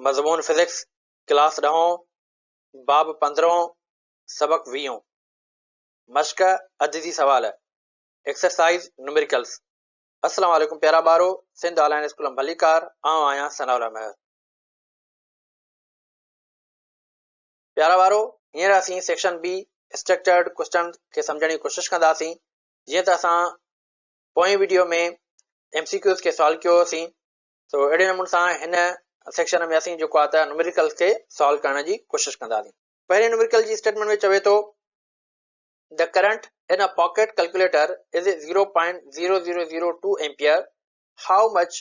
मज़मून physics class 10 बाब 15 सबक 20 मश्क अददी सवाल एक्सरसाइज न्यूमेरिकल्स। अस्सलाम वालेकुम प्यारा बारो, सिंध ऑनलाइन स्कूल भलीकार आऊं आहियां सनाउल्ला महर। प्यारा बारो, हींअर असीं सेक्शन बी स्ट्रक्चर्ड क्वेश्चन खे सम्झण जी कोशिशि कंदासीं। जीअं त असां पोएं वीडियो में MCQs खे सॉल्व कयो होसीं, तो अहिड़े नमूने सां हिन सेक्शन में असीं जेको आहे त न्यूमेरिकल्स खे सॉल्व करण जी कोशिशि कंदासीं। पहिरें न्यूमेरिकल जी स्टेटमेंट में चवे थो the current in a pocket calculator is 0.0002 ampere, how much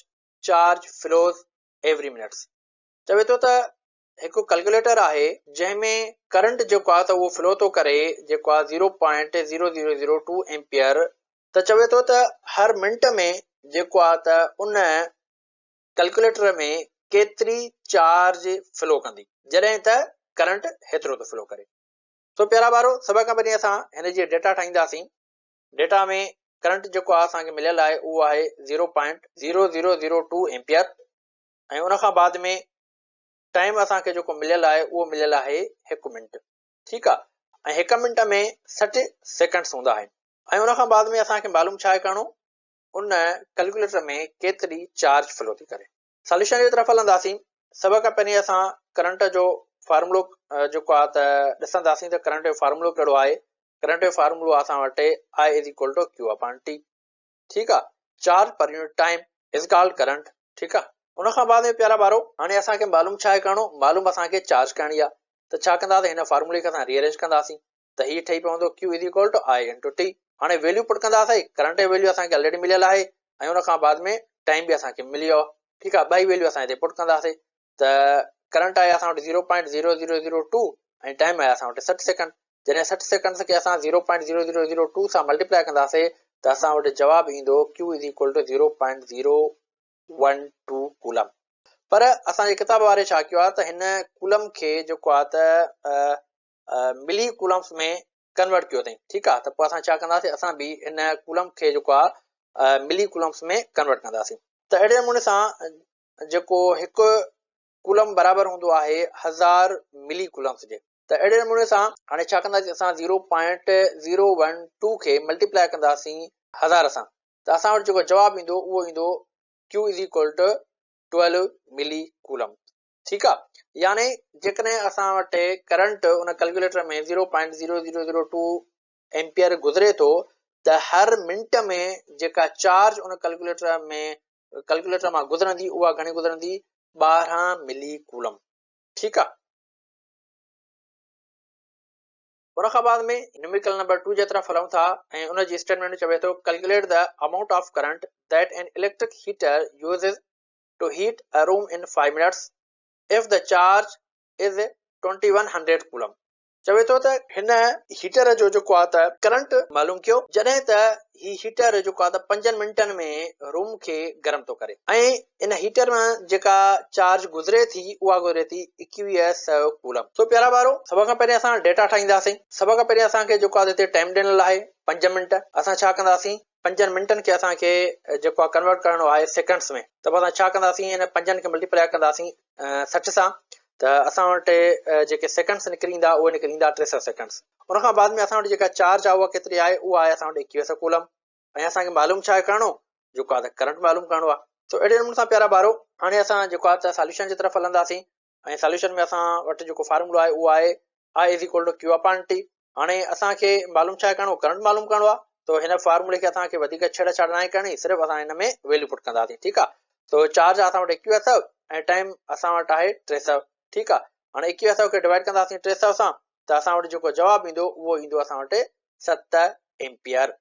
charge flows every minutes. चवे थो त हिकु कैलकुलेटर आहे जंहिंमें करंट जेको आहे त उहो फ्लो थो करे जेको आहे 0.0002 एम्पियर। त चवे थो त हर मिंट में जेको आहे त उन कैलकुलेटर में केतिरी चार्ज फ्लो कंदी जॾहिं त करंट हेतिरो थो फ्लो करे। तो प्यारा ॿारो, सभ खां पहिरीं असां हिन जी डेटा ठाहींदासीं। डेटा में करंट जेको आहे असांखे मिलियल आहे उहो आहे 0.0002 एम्पियर ऐं उन खां बाद में टाइम असांखे जेको मिलियल आहे उहो मिलियल आहे 1 मिंट। ठीकु आहे, ऐं 1 मिंट में 60 सेकंड्स हूंदा आहिनि। ऐं उन खां बाद में असांखे मालूम छा आहे करणो, उन कैलकुलेटर में केतिरी चार्ज फ्लो थी करे। सॉल्यूशन जी तरफ़ हलंदासीं। सभ खां पहिरीं असां करंट जो फार्मूलो जेको आहे त ॾिसंदासीं त करंट जो फार्मूलो कहिड़ो आहे। करंट जो फार्मूलो असां वटि I = Q/T। ठीकु आहे, charge per unit time is called current. ठीकु आहे, उन खां बाद में प्यारा ॿारो हाणे असांखे मालूम छा आहे करणो, मालूम असांखे चार्ज करणी आहे। त छा कंदासीं, हिन फार्मूले खे असां रीअरेंज कंदासीं त हीअ ठही पवंदो Q = I × T। हाणे वैल्यू पुट कंदासीं। करंट जो वैल्यू असांखे ऑलरेडी मिलियल आहे ऐं उन खां बाद में टाइम बि असांखे मिली वियो। ठीकु आहे, ॿई वैल्यू असां हिते पुट कंदासीं त करंट आहे असां वटि 0.0002 ऐं टाइम आहे असां वटि 60 सेकंड। जॾहिं 60 सेकंड्स खे असां 0.0002 सां मल्टीप्लाई कंदासीं त असां वटि जवाबु ईंदो Q = 0.012 कूलम। पर असांजे किताब वारे छा कयो आहे त हिन कूलम खे जेको आहे त मिली कूलम्स में कन्वर्ट कयो अथई। ठीकु आहे, त पोइ असां छा कंदासीं, असां बि हिन कूलम खे जेको आहे मिली कूलम्स में कन्वर्ट कंदासीं। त अहिड़े नमूने सां जेको हिकु कूलम बराबरि हूंदो आहे 1000 मिली कूलम्स जे। त अहिड़े नमूने सां हाणे छा कंदासीं, असां 0.012 खे मल्टीप्लाई कंदासीं 1000 सां त असां वटि जेको जवाबु ईंदो उहो ईंदो Q = 12 मिली कूलम। ठीकु आहे, यानी जेकॾहिं असां वटि करंट उन कैलकुलेटर में 0.0002 एम्पियर गुज़रे थो त हर मिंट में जेका चार्ज उन कैलकुलेटर मां गुज़रंदी उहा घणी गुज़रंदी, 12 मिली कूलम। ठीकु आहे, उन खां बाद में न्यूमेरिकल नंबर 2 जे तरफ़ हलूं था ऐं उन जी स्टेटमेंट में चवे थो calculate the amount of current that an electric heater uses to heat a room in 5 minutes if the charge is 2100 coulomb. चवे थो त हिन हीटर जो जेको आहे त करंट मालूम कयो जॾहिं त ही हीटर जेको आहे त 5 मिंटनि में रूम खे गरम थो करे ऐं इन हीटर में जेका चार्ज गुज़रे थी उहा गुज़रे थी 2100 कूलम। तो प्यारा ॿारो, सभ खां पहिरीं असां डेटा ठाहींदासीं। सभ खां पहिरीं असांखे जेको आहे हिते टाइम ॾिनल आहे 5 मिंट। असां छा कंदासीं, 5 मिंटनि खे असांखे जेको आहे कन्वर्ट करणो आहे सेकंड्स में। त पोइ असां छा कंदासीं, हिन 5 खे मल्टीप्लाई कंदासीं 60 सां त असां वटि जेके सेकंड्स निकिरींदा उहे निकिरींदा 300 सेकंड्स। उन खां बाद में असां वटि जेका चार्ज आहे उहा केतिरी आहे, उहा आहे असां वटि 2100 कूलम ऐं असांखे मालूम छा आहे करणो, जेको आहे त करंट मालूम करणो आहे। सो अहिड़े नमूने सां प्यारा ॿारो हाणे असां जेको आहे त सॉल्यूशन जी तरफ़ हलंदासीं ऐं सॉल्यूशन में असां वटि जेको फार्मूलो आहे उहो आहे I = Q/T। हाणे असांखे मालूम छा आहे करणो, करंट मालूम करणो आहे। तो हिन फार्मूले खे असांखे वधीक छेड़छाड़ न करणी, सिर्फ़ु असां हिन में वैल्यू पुट कंदासीं। ठीकु आहे, तो चार्ज आहे असां वटि 2100 ऐं टाइम असां वटि आहे 300। ठीकु आहे, हाणे 2100 खे डिवाइड कंदासीं 300 सां त असां वटि जेको जवाबु ईंदो उहो ईंदो असां वटि 7 एम्पियर।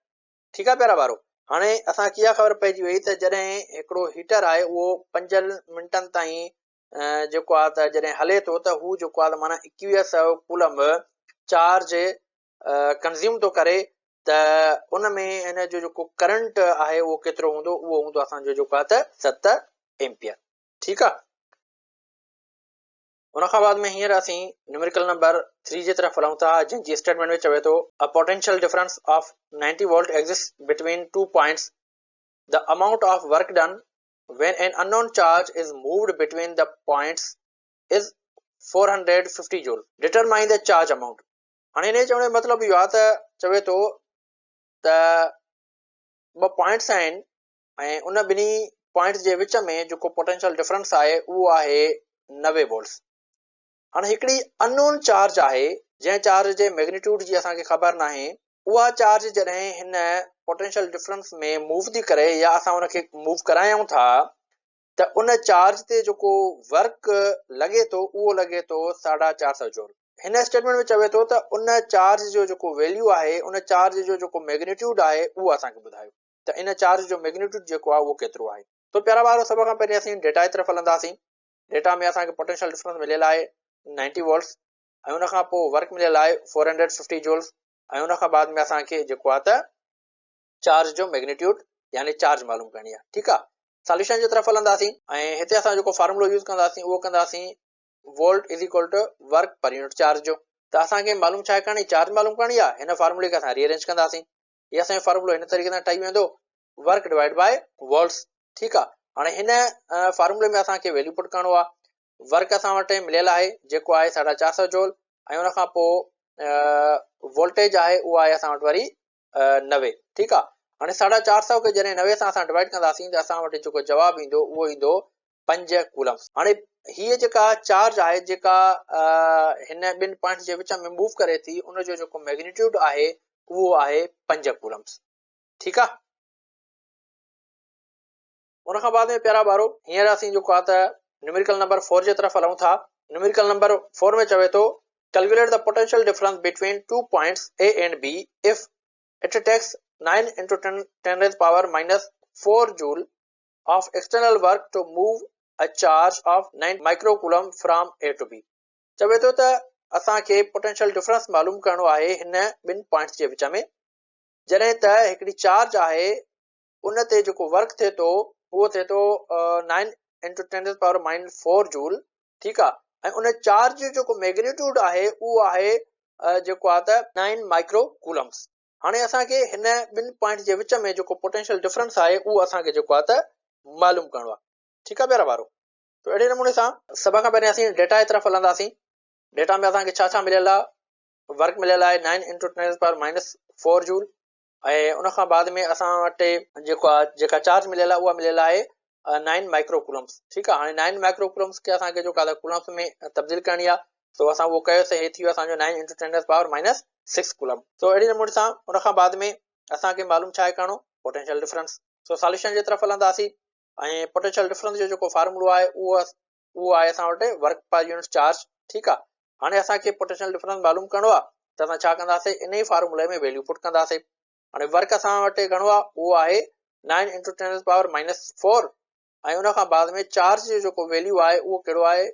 ठीकु आहे प्यारा ॿारो, हाणे असांखे इहा ख़बर पइजी वई त जॾहिं हिकिड़ो हीटर आहे उहो 5 मिंटनि ताईं जेको आहे त जॾहिं हले थो त हू जेको आहे त माना 2100 कूलम चार्ज कंज़्यूम थो करे त उन में हिन जो जेको करंट आहे उहो केतिरो हूंदो, उहो हूंदो असांजो जेको आहे त 7 एम्पियर। ठीकु आहे, उन खां बाद में हींअर असीं न्यूमेरिकल नंबर 3 जे तरफ़ हलूं था जंहिंजी स्टेटमेंट में चवे थो a potential difference of 90 volt exist between 2 points, the amount of work done when an unknown charge is moved between the points is 450 joule. Determine the charge amount. हाणे हिन चवण जो मतिलबु इहो आहे त चवे थो त ॿ पॉइंट्स आहिनि ऐं उन ॿिन्ही पॉइंट्स जे विच में जेको पोटेंशियल डिफरेंस आहे उहो आहे 90 वोल्ट्स. हाणे हिकिड़ी अननोन चार्ज आहे जंहिं चार्ज जे मैग्नीट्यूड जी असांखे ख़बर नाहे. उहा चार्ज जॾहिं हिन पोटेंशियल डिफरेंस में मूव थी करे या असां उनखे मूव करायूं था त उन चार्ज ते जेको वर्क लॻे थो उहो लॻे थो 450 जूल. हिन स्टेटमेंट में चवे थो त उन चार्ज जो जेको वैल्यू आहे उन चार्ज जो जेको मैग्नीट्यूड आहे उहो असांखे ॿुधायो त इन चार्ज जो मैग्नीट्यूड जेको आहे उहो केतिरो आहे. तो प्यारा ॿार, सभ खां पहिरीं असीं डेटा जी तरफ़ हलंदासीं. डेटा में असांखे पोटेंशियल डिफरेंस मिलियल आहे 90 वोल्ट्स ऐं उन खां पोइ वर्क मिलियल आहे 450 जूल्स ऐं उन खां बाद में असांखे जेको आहे त चार्ज जो मैग्नीट्यूड यानी चार्ज मालूम करणी आहे. ठीकु आहे. सॉल्यूशन जी तरफ़ हलंदासीं ऐं हिते असां जेको फार्मूलो यूज़ कंदासीं उहो कंदासीं volt is equal to work per unit charge जो. त असांखे मालूम छा करणी, चार्ज मालूम करणी आहे. हिन फार्मूले खे असां रीअरेंज कंदासीं. हीअ असांजो फार्मूलो हिन तरीक़े सां ठही वेंदो, वर्क डिवाइड बाय वोल्ट्स. ठीकु आहे. हाणे हिन फार्मूले में असांखे वैल्यू पुट करणो आहे. वर्क असां वटि मिलियल आहे जेको आहे 450 जूल ऐं उन खां पोइ वोल्टेज आहे उहो आहे असां वटि वरी 90. ठीकु आहे. हाणे 450 खे जॾहिं 90 सां असां डिवाइड कंदासीं त असां वटि जेको जवाबु ईंदो उहो ईंदो 5 कूलम्स. हाणे हीअ जेका चार्ज आहे जेका हिन ॿिनि पॉइंट जे विच में मूव करे थी उनजो जेको मैग्नीट्यूड आहे उहो आहे 5 कूलम्स. ठीकु आहे. उन खां बाद में प्यारा ॿारो हींअर असीं जेको आहे त न्यूमेरिकल नंबर 4 जे तरफ़ हलूं था. न्यूमेरिकल नंबर 4 में चवे थो calculate the potential difference between 2 points A and B if it takes 9 into 10 raised power minus 4 joule of external work to move a charge of 9 microcoulomb from A to B. चवे थो त असांखे potential difference मालूम करणो आहे हिन ॿिनि points जे विच में. जॾहिं त हिकिड़ी चार्ज आहे उन ते जेको वर्क थिए थो उहो थिए थो 9 into 10 raised power minus 4 joule. ठीकु आहे. ऐं उन चार्ज जो जेको मैग्नीट्यूड आहे उहो आहे जेको आहे त 9 माइक्रोकूलम्स. हाणे असांखे हिन ॿिनि पॉइंट जे विच में जेको पोटेंशियल डिफरेंस आहे उहो असांखे जेको आहे त मालूम करणो आहे. ठीकु आहे प्यारा ॿारो. त अहिड़े नमूने सां सभ खां पहिरीं असीं डेटा जी तरफ़ हलंदासीं. डेटा में असांखे छा छा मिलियल आहे. वर्क मिलियल आहे 9 into 10 raised power minus 4 joule ऐं उन खां बाद में असां वटि जेका चार्ज मिलियल आहे उहा मिलियल आहे 9 माइक्रोकूलम्स. ठीकु आहे. हाणे 9 माइक्रोकूलम्स खे असांखे जेको आहे कूलम्स में तब्दील करणी आहे. तो असां उहो कयोसीं. हे थी वियो असांजो 9 into 10 raised power minus 6 coulomb. तो अहिड़े नमूने सां उन खां बाद में असांखे मालूम छा आहे करणो, पोटेंशियल डिफरेंस. सो सॉल्यूशन जे तरफ़ हलंदासीं ऐं पोटेंशियल डिफरेंस जो जेको फार्मूलो आहे उहो आहे असां वटि वर्क पर यूनिट चार्ज. ठीकु आहे. हाणे असांखे पोटेंशियल डिफरेंस मालूम करणो आहे त असां छा कंदासीं, इन ई फार्मूले में वैल्यू पुट कंदासीं. हाणे वर्क असां वटि घणो आहे, उहो आहे 9 into 10 raised power minus 4 ऐं उन खां बाद में चार्ज जो जेको वैल्यू आहे उहो कहिड़ो आहे,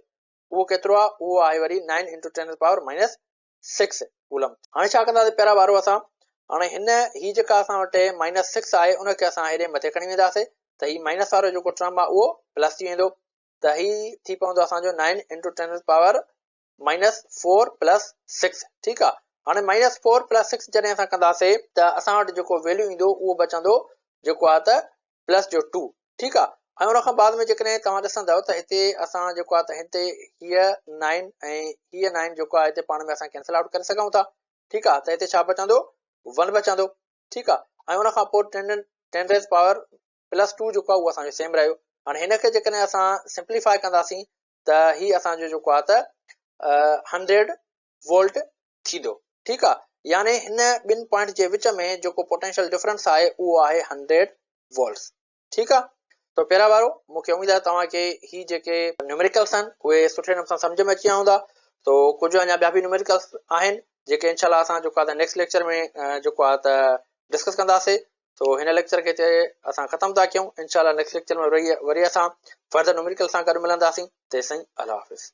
उहो केतिरो आहे, उहो आहे वरी 9 into 10 raised power minus 6 coulomb. हाणे छा कंदासीं पहिरियों वारो असां, हाणे ही जेका असां वटि -6 आहे उनखे असां हेॾे मथे खणी वेंदासीं त ही माइनस वारो जेको टर्म आहे उहो प्लस थी वेंदो. त ही थी पवंदो असांजो 9 into 10 raised power minus 4 plus 6. ठीकु आहे. हाणे -4 plus 6 जॾहिं असां कंदासीं त असां वटि जेको वैल्यू ईंदो उहो बचंदो जेको आहे त प्लस जो 2. ठीकु आहे. ऐं उन खां बाद में जेकॾहिं तव्हां ॾिसंदव त हिते असां जेको आहे त हिते हीअ 9 ऐं हीअ 9 जेको आहे हिते पाण में असां कैंसल आउट करे सघूं था. ठीकु आहे. त हिते छा बचंदो, 1 बचंदो. ठीकु आहे. ऐं उन खां पोइ 10 raised power plus 2 जेको आहे उहो असांजो सेम रहियो. हाणे हिनखे जेकॾहिं असां सिंप्लीफाई कंदासीं त ही असांजो जेको आहे त 100 वोल्ट थींदो. ठीकु आहे. यानी हिन ॿिनि पॉइंट जे विच में जेको पोटेंशियल डिफरेंस आहे उहो आहे 100 वोल्ट्स. ठीकु आहे. तो पहिरियों वारो मूंखे उमेद आहे तव्हांखे ही जेके न्यूमेरिकल्स आहिनि उहे सुठे नमूने सां सम्झ में अची विया हूंदा. तो कुझु अञा ॿिया बि न्यूमेरिकल्स आहिनि जेके इनशाला असां जेको आहे त नेक्स्ट लेक्चर में जेको आहे त डिस्कस कंदासीं. तो हिन लेक्चर खे असां ख़तमु था कयूं. इनशाला नेक्स्ट लेक्चर में वरी असां फर्दर न्यूमेरिकल सां गॾु मिलंदासीं. तेसिताईं अल्लाह हाफ़िज़.